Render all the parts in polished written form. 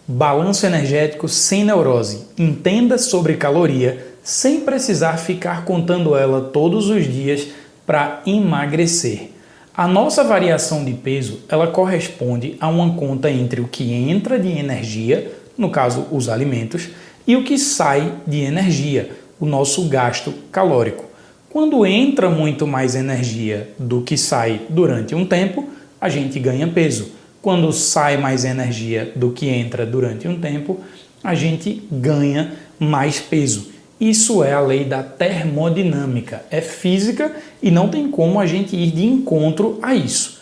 Balanço energético sem neurose. Entenda sobre caloria sem precisar ficar contando ela todos os dias para emagrecer. A nossa variação de peso, ela corresponde a uma conta entre o que entra de energia, no caso os alimentos, e o que sai de energia, o nosso gasto calórico. Quando entra muito mais energia do que sai durante um tempo, a gente ganha peso. Quando sai mais energia do que entra durante um tempo, a gente ganha mais peso. Isso é a lei da termodinâmica, é física e não tem como a gente ir de encontro a isso.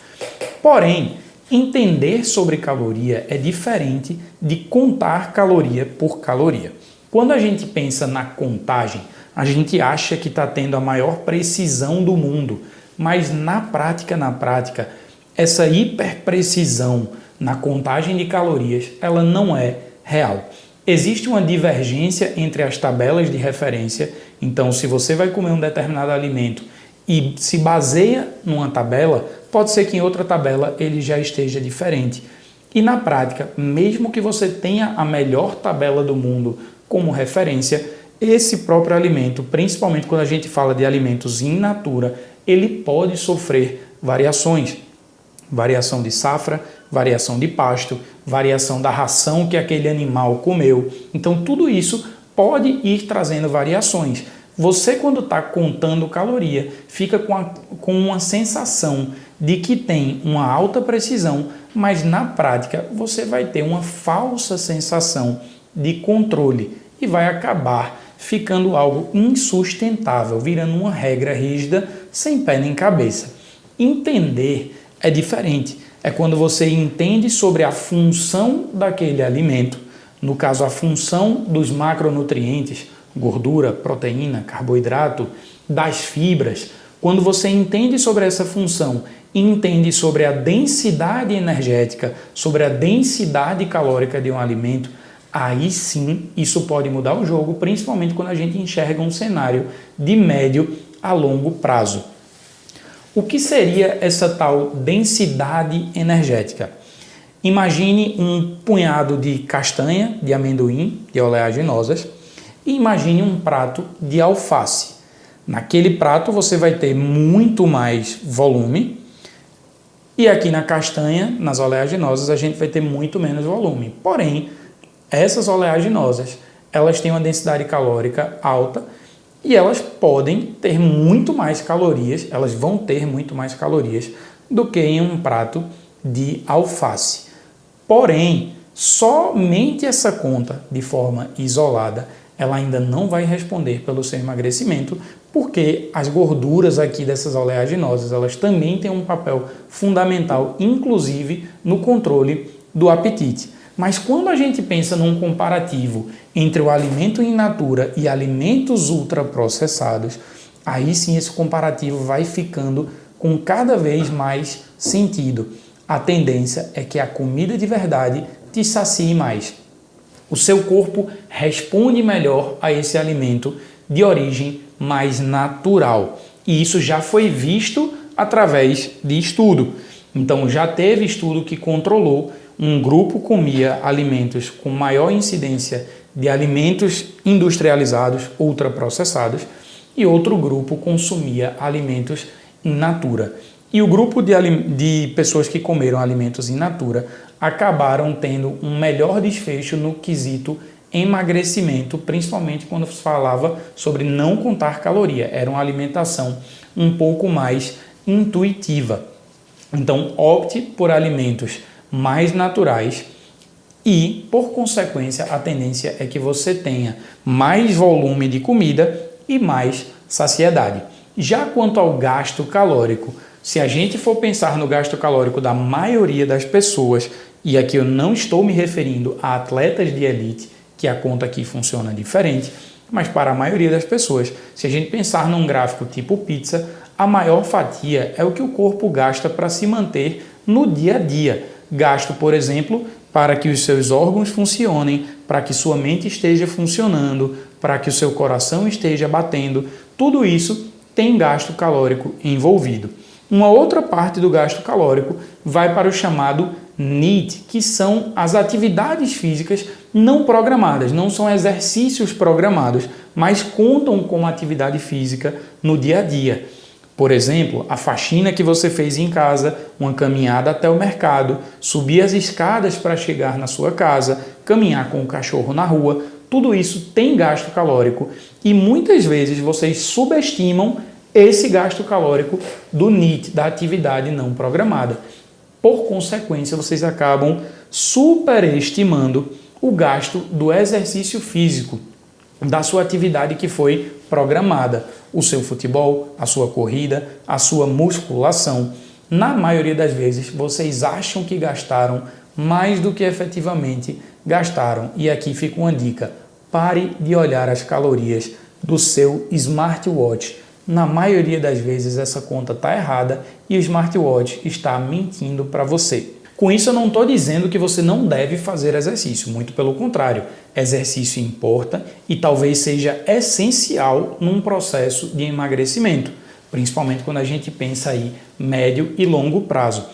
Porém, entender sobre caloria é diferente de contar caloria por caloria. Quando a gente pensa na contagem, a gente acha que está tendo a maior precisão do mundo, mas na prática, essa hiperprecisão na contagem de calorias, ela não é real. Existe uma divergência entre as tabelas de referência, então se você vai comer um determinado alimento e se baseia numa tabela, pode ser que em outra tabela ele já esteja diferente. E na prática, mesmo que você tenha a melhor tabela do mundo como referência, esse próprio alimento, principalmente quando a gente fala de alimentos in natura, ele pode sofrer variações. Variação de safra, variação de pasto, variação da ração que aquele animal comeu. Então, tudo isso pode ir trazendo variações. Você, quando está contando caloria, fica com uma sensação de que tem uma alta precisão, mas na prática você vai ter uma falsa sensação de controle e vai acabar ficando algo insustentável, virando uma regra rígida sem pé nem cabeça. Entender é diferente. É quando você entende sobre a função daquele alimento, no caso a função dos macronutrientes, gordura, proteína, carboidrato, das fibras. Quando você entende sobre essa função e entende sobre a densidade energética, sobre a densidade calórica de um alimento, aí sim isso pode mudar o jogo, principalmente quando a gente enxerga um cenário de médio a longo prazo. O que seria essa tal densidade energética? Imagine um punhado de castanha, de amendoim, de oleaginosas, e imagine um prato de alface. Naquele prato você vai ter muito mais volume, e aqui na castanha, nas oleaginosas, a gente vai ter muito menos volume. Porém, essas oleaginosas, elas têm uma densidade calórica alta, e elas podem ter muito mais calorias, elas vão ter muito mais calorias do que em um prato de alface. Porém, somente essa conta de forma isolada, ela ainda não vai responder pelo seu emagrecimento, porque as gorduras aqui dessas oleaginosas, elas também têm um papel fundamental, inclusive no controle do apetite. Mas quando a gente pensa num comparativo entre o alimento in natura e alimentos ultraprocessados, aí sim esse comparativo vai ficando com cada vez mais sentido. A tendência é que a comida de verdade te sacie mais. O seu corpo responde melhor a esse alimento de origem mais natural. E isso já foi visto através de estudo. Então já teve estudo que controlou. Um grupo comia alimentos com maior incidência de alimentos industrializados, ultraprocessados, e outro grupo consumia alimentos in natura. E o grupo de pessoas que comeram alimentos in natura acabaram tendo um melhor desfecho no quesito emagrecimento, principalmente quando se falava sobre não contar caloria. Era uma alimentação um pouco mais intuitiva. Então, opte por alimentos mais naturais e, por consequência, a tendência é que você tenha mais volume de comida e mais saciedade. Já quanto ao gasto calórico, se a gente for pensar no gasto calórico da maioria das pessoas, e aqui eu não estou me referindo a atletas de elite, que a conta aqui funciona diferente, mas para a maioria das pessoas, se a gente pensar num gráfico tipo pizza, a maior fatia é o que o corpo gasta para se manter no dia a dia. Gasto, por exemplo, para que os seus órgãos funcionem, para que sua mente esteja funcionando, para que o seu coração esteja batendo. Tudo isso tem gasto calórico envolvido. Uma outra parte do gasto calórico vai para o chamado NEAT, que são as atividades físicas não programadas, não são exercícios programados, mas contam como atividade física no dia a dia. Por exemplo, a faxina que você fez em casa, uma caminhada até o mercado, subir as escadas para chegar na sua casa, caminhar com o cachorro na rua, tudo isso tem gasto calórico e muitas vezes vocês subestimam esse gasto calórico do NEAT, da atividade não programada. Por consequência, vocês acabam superestimando o gasto do exercício físico, da sua atividade que foi programada, o seu futebol, a sua corrida, a sua musculação. Na maioria das vezes, vocês acham que gastaram mais do que efetivamente gastaram. E aqui fica uma dica: pare de olhar as calorias do seu smartwatch. Na maioria das vezes essa conta está errada e o smartwatch está mentindo para você. Com isso eu não estou dizendo que você não deve fazer exercício, muito pelo contrário. Exercício importa e talvez seja essencial num processo de emagrecimento, principalmente quando a gente pensa aí médio e longo prazo.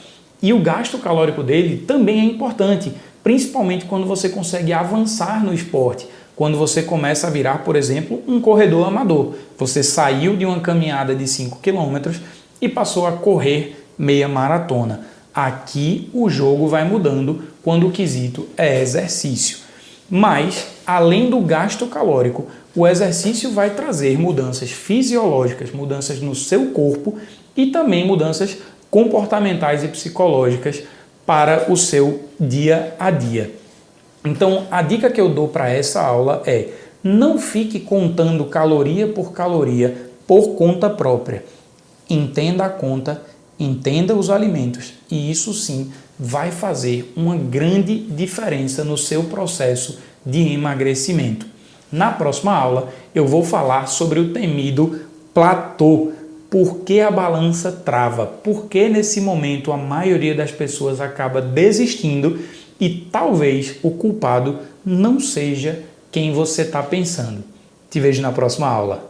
E o gasto calórico dele também é importante, principalmente quando você consegue avançar no esporte. Quando você começa a virar, por exemplo, um corredor amador. Você saiu de uma caminhada de 5 km e passou a correr meia maratona. Aqui o jogo vai mudando quando o quesito é exercício. Mas, além do gasto calórico, o exercício vai trazer mudanças fisiológicas, mudanças no seu corpo e também mudanças comportamentais e psicológicas para o seu dia a dia. Então, a dica que eu dou para essa aula é: não fique contando caloria por conta própria. Entenda a conta, entenda os alimentos e isso sim vai fazer uma grande diferença no seu processo de emagrecimento. Na próxima aula, eu vou falar sobre o temido platô. Por que a balança trava? Por que nesse momento a maioria das pessoas acaba desistindo e talvez o culpado não seja quem você está pensando. Te vejo na próxima aula.